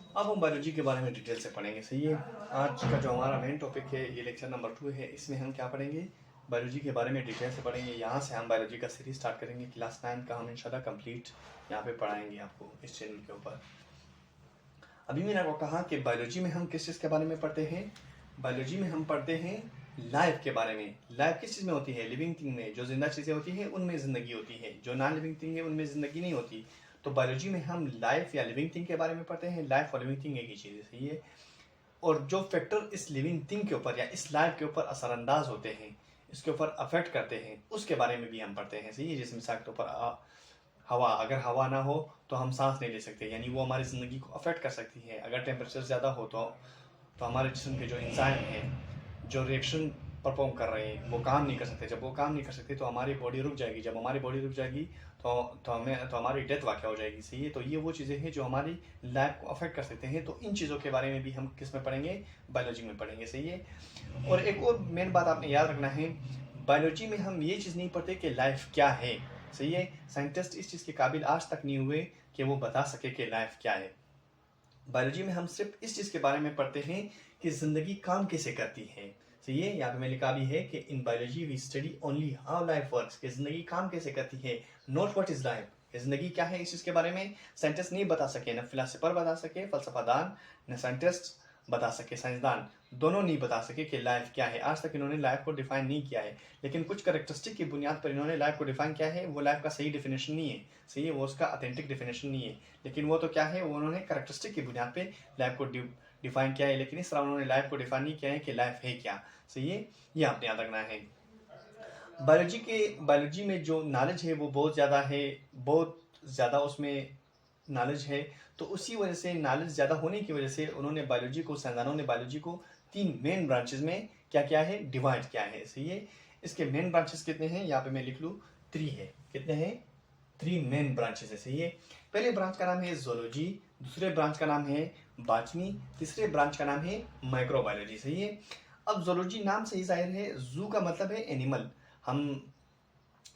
अब हम बायोलॉजी के बारे में डिटेल से पढ़ेंगे। सही है, आज का जो हमारा मेन टॉपिक है ये लेक्चर नंबर 2 है। इसमें हम क्या पढ़ेंगे, बायोलॉजी के बारे में डिटेल से पढ़ेंगे। यहाँ से हम बायोलॉजी का सीरीज स्टार्ट करेंगे। क्लास 9 का हम इंशाल्लाह कंप्लीट यहाँ पे पढ़ाएंगे आपको इस चैनल के ऊपर। अभी मैंने आपको कहा कि बायोलॉजी में हम किस चीज़ के बारे में पढ़ते हैं। बायोलॉजी में हम पढ़ते हैं लाइफ के बारे में। लाइफ किस चीज़ में होती है, लिविंग थिंग में। जो जिंदा चीज़ें होती हैं उनमें ज़िंदगी होती है, जो नॉन लिविंग थिंग है उनमें ज़िंदगी नहीं होती। तो बायोलॉजी में हम लाइफ या लिविंग थिंग के बारे में पढ़ते हैं। लाइफ और लिविंग थिंग एक ही चीज़ है। सही है, और जो फैक्टर इस लिविंग थिंग के ऊपर या इस लाइफ के ऊपर असरअंदाज होते हैं, इसके ऊपर अफेक्ट करते हैं, उसके बारे में भी हम पढ़ते हैं। सही है, जिस मिसाल के ऊपर हवा, अगर हवा ना हो तो हम सांस नहीं ले सकते, यानी वो हमारी ज़िंदगी को अफेक्ट कर सकती है। अगर टेम्परेचर ज़्यादा हो तो हमारे जिस्म के जो एंजाइम हैं, जो रिएक्शन परफॉर्म कर रहे हैं, वो काम नहीं कर सकते। जब वो काम नहीं कर सकते तो हमारी बॉडी रुक जाएगी। जब हमारी बॉडी रुक जाएगी तो हमारी डेथ वाक़ हो जाएगी। सही है, तो ये वो चीज़ें हैं जो हमारी लाइफ को अफेक्ट कर सकते हैं। तो इन चीज़ों के बारे में भी हम किस में पढ़ेंगे, बायोलॉजी में पढ़ेंगे। सही है, और एक और मेन बात आपने याद रखना है, बायोलॉजी में हम ये चीज़ नहीं पढ़ते कि लाइफ क्या है। सही है, साइंटिस्ट इस चीज़ के काबिल आज तक नहीं हुए कि वो बता सके कि लाइफ क्या है। बायोलॉजी में हम सिर्फ इस चीज़ के बारे में पढ़ते हैं कि ज़िंदगी काम कैसे करती है। सही है, यहाँ पे मैं लिखा भी है कि in biology we study only how life works, कि ज़िंदगी काम कैसे करती है, नॉट व्हाट इज़ लाइफ। ज़िंदगी क्या है, इस चीज़ के बारे में साइंटिस्ट नहीं बता सके, न फिलासफर बता सके, फलसफादान, न साइंटिस्ट बता सके, साइंसदान दोनों नहीं बता सके कि लाइफ क्या है। आज तक इन्होंने लाइफ को डिफाइन नहीं किया है, लेकिन कुछ करेक्टरिस्टिक की बुनियाद पर इन्होंने लाइफ को डिफाइन किया है। वो लाइफ का सही डिफिनेशन नहीं है। सही है, वो उसका ऑथेंटिक डिफिनेशन नहीं है, लेकिन वो तो क्या है, वो उन्होंने करेक्टरिस्टिक की बुनियाद पे लाइफ को डिफाइन किया है। लेकिन इस तरह उन्होंने लाइफ को डिफाइन नहीं किया है कि लाइफ है क्या। सही है, ये आपने याद रखना है। बायोलॉजी में जो नॉलेज है वो बहुत ज़्यादा है, बहुत ज़्यादा उसमें नॉलेज है। तो उसी वजह से, नॉलेज ज़्यादा होने की वजह से उन्होंने बायोलॉजी को, साइंसदानों ने बायोलॉजी को 3 मेन ब्रांचेज में क्या किया है, डिवाइड किया है। सही है, इसके मेन ब्रांचेस कितने हैं, यहाँ पे मैं लिख लूँ 3 है। कितने हैं, 3 मेन ब्रांचेस है। सही है, पहले ब्रांच का नाम है जोलॉजी, दूसरे ब्रांच का नाम है बॉटनी, तीसरे ब्रांच का नाम है माइक्रोबायोलॉजी। सही है, अब जोलॉजी नाम से ही जाहिर है, जू का मतलब है एनिमल। हम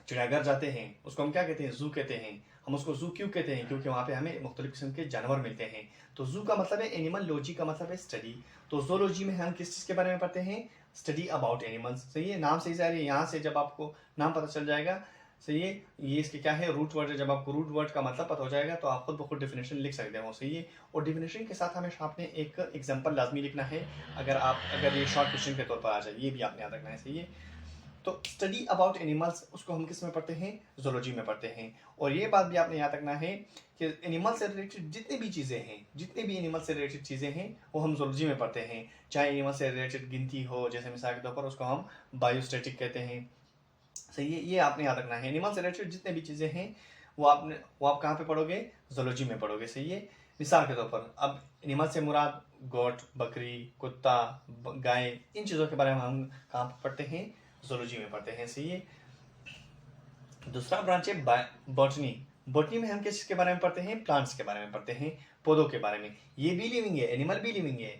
चिड़ियाघर जाते हैं, उसको हम क्या कहते हैं, जू कहते हैं। हम उसको जू क्यों कहते हैं, क्योंकि वहाँ पे हमें मुख्तलिफ किस्म के जानवर मिलते हैं। तो जू का मतलब है एनिमल, लॉजी का मतलब है स्टडी। तो जोलॉजी में हम किस चीज़ के बारे में पढ़ते हैं, स्टडी अबाउट एनिमल्स। सही है, नाम से ही जाहिर है, यहाँ से जब आपको नाम पता चल जाएगा। सही है, ये इसके क्या है, रूट वर्ड है। जब आपको रूट वर्ड का मतलब पता हो जाएगा तो आप खुद ब खुद डिफिनेशन लिख सकते हो। सही है, और डिफिनेशन के साथ हमेशा आपने एक एग्जाम्पल लाजमी लिखना है, अगर ये शॉर्ट क्वेश्चन के तौर पर आ जाए, ये भी आपने याद रखना है। सही है, तो स्टडी अबाउट एनिमल्स उसको हम किस में पढ़ते हैं, जोलॉजी में पढ़ते हैं। और ये बात भी आपने याद रखना है कि एनिमल से रिलेटेड जितनी भी चीज़ें हैं, जितने भी एनिमल से रिलेटेड चीज़ें हैं, वो हम जोलॉजी में पढ़ते हैं। चाहे एनिमल से रिलेटेड गिनती हो, जैसे मिसाल के तौर पर उसको हम बायोस्टैटिक कहते हैं। सही है, ये आपने याद रखना है। एनिमल से रिलेटेड जितने भी चीज़ें हैं वो आप कहाँ पे पढ़ोगे, जोलॉजी में पढ़ोगे। सही है, मिसाल के तौर पर अब एनिमल से मुराद गोट, बकरी, कुत्ता, गाय, इन चीज़ों के बारे में हम कहाँ पर पढ़ते हैं, जोलॉजी में पढ़ते हैं। सही है, दूसरा ब्रांच है बॉटनी। बॉटनी में हम किस चीज़ के बारे में पढ़ते हैं, प्लांट्स के बारे में पढ़ते हैं, पौधों के बारे में। ये भी लिविंग है, एनिमल भी लिविंग है,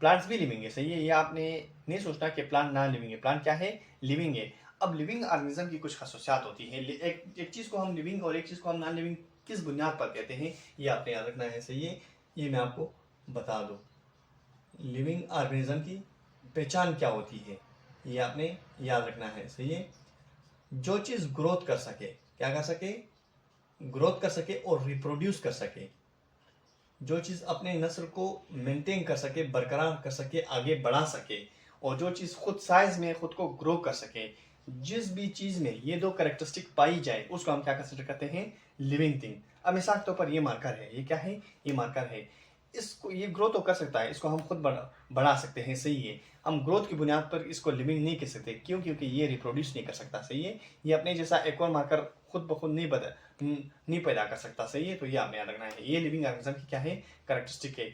प्लांट्स भी लिविंग है। सही है, ये आपने नहीं सोचना कि प्लांट ना लिविंग है, प्लांट क्या है, लिविंग है। अब लिविंग ऑर्गेनिज्म की कुछ खासियत होती है। एक चीज़ को हम लिविंग और एक चीज़ को हम नॉन लिविंग किस बुनियाद पर कहते हैं, ये आपने याद रखना है। सही है, ये मैं आपको बता दूँ, लिविंग ऑर्गेनिज्म की पहचान क्या होती है, ये आपने याद रखना है। सही है, जो चीज़ ग्रोथ कर सके, क्या कर सके, ग्रोथ कर सके और रिप्रोड्यूस कर सके, जो चीज़ अपने नस्ल को मेंटेन कर सके, बरकरार कर सके, आगे बढ़ा सके, और जो चीज़ खुद साइज में खुद को ग्रो कर सके, जिस भी चीज़ में ये 2 करेक्टरिस्टिक पाई जाए उसको हम क्या कंसिडर करते हैं, लिविंग थिंग। अब मिसाल के तौर पर ये मार्कर है, ये क्या है, ये मार्कर है। इसको ये ग्रो तो कर सकता है, इसको हम खुद बढ़ा सकते हैं। सही है, हम ग्रोथ की बुनियाद पर इसको लिविंग नहीं कह सकते, क्यों, क्योंकि ये रिप्रोड्यूस नहीं कर सकता। सही है, ये अपने जैसा एक और मार्कर खुद ब खुद नहीं पैदा कर सकता। सही है, तो ये आपने याद रखना है। ये लिविंग ऑर्गेनिज्म की क्या है, करेक्टरिस्टिक है।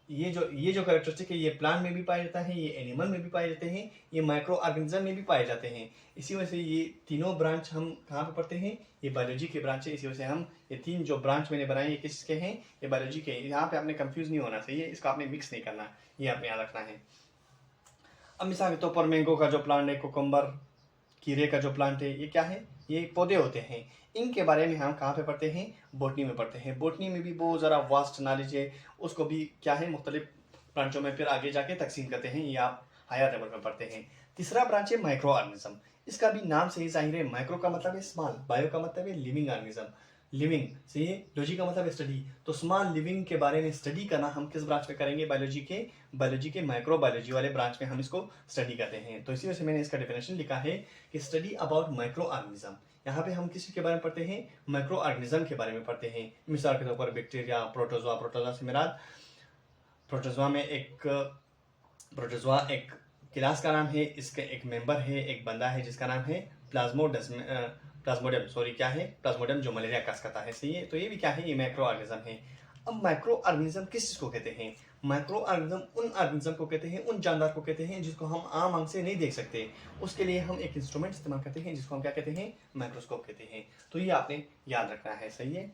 ये जो करेक्टरिस्टिक है, ये प्लांट में भी पाए जाता है, ये एनिमल में भी पाए जाते हैं, ये माइक्रो ऑर्गेनिज्म में भी पाए जाते हैं। इसी वजह से ये तीनों ब्रांच हम कहाँ पे पढ़ते हैं, ये बायोलॉजी के ब्रांच है। इसी वजह से हम ये 3 जो ब्रांच मैंने बनाए, ये किसके हैं, ये बायोलॉजी के। यहाँ पे आपने कंफ्यूज नहीं होना। सही है, इसका आपने मिक्स नहीं करना, ये आपने याद रखना है। अब मिसाल के तौर पर मैंगो का जो प्लांट है, कोकम्बर, खीरे का जो प्लांट है, ये क्या है, ये पौधे होते हैं। इनके बारे में हम कहाँ पे पढ़ते हैं, बोटनी में पढ़ते हैं। बोटनी में भी बहुत ज़रा वास्ट नॉलेज है, उसको भी क्या है मुख्तलिफ ब्रांचों में फिर आगे जाके तकसीम करते हैं, ये आप हायर लेवल में पढ़ते हैं। तीसरा ब्रांच है माइक्रो ऑर्गेनिज्म। इसका भी नाम से ही जाहिर है, माइक्रो का मतलब है स्मॉल, बायो का मतलब है लिविंग ऑर्गेनिज्म, लिविंग सही है, लॉजी का मतलब है स्टडी। तो स्मॉल लिविंग के बारे में स्टडी करना हम किस ब्रांच में करेंगे, बायोलॉजी के माइक्रो बायोलॉजी वाले ब्रांच में हम इसको स्टडी करते हैं। तो इसी वजह से मैंने इसका डेफिनेशन लिखा है कि स्टडी अबाउट माइक्रो ऑर्गेनिज्म। यहाँ पे हम किसी के बारे में पढ़ते हैं, माइक्रो ऑर्गेनिज्म के बारे में पढ़ते हैं। मिसाल के तौर पर बैक्टीरिया, प्रोटोजोआ, प्रोटोजोआ से मेरा प्रोटोजोआ एक क्लास का नाम है, इसका एक मेंबर है, एक बंदा है जिसका नाम है प्लाज्मोडियम, क्या है प्लाज्मोडियम, जो मलेरिया काज करता है, सही है। तो ये भी क्या है, ये माइक्रो ऑर्गेनिज्म है। अब माइक्रो ऑर्गेनिज्म किस चीज को कहते हैं, माइक्रो ऑर्गेनिज्म उन ऑर्गेनिज्म को कहते हैं, उन जानदार को कहते हैं जिसको हम आम आंख से नहीं देख सकते। उसके लिए हम एक इंस्ट्रूमेंट इस्तेमाल करते हैं जिसको हम क्या कहते हैं, माइक्रोस्कोप कहते हैं। तो ये आपने याद रखना है, सही है।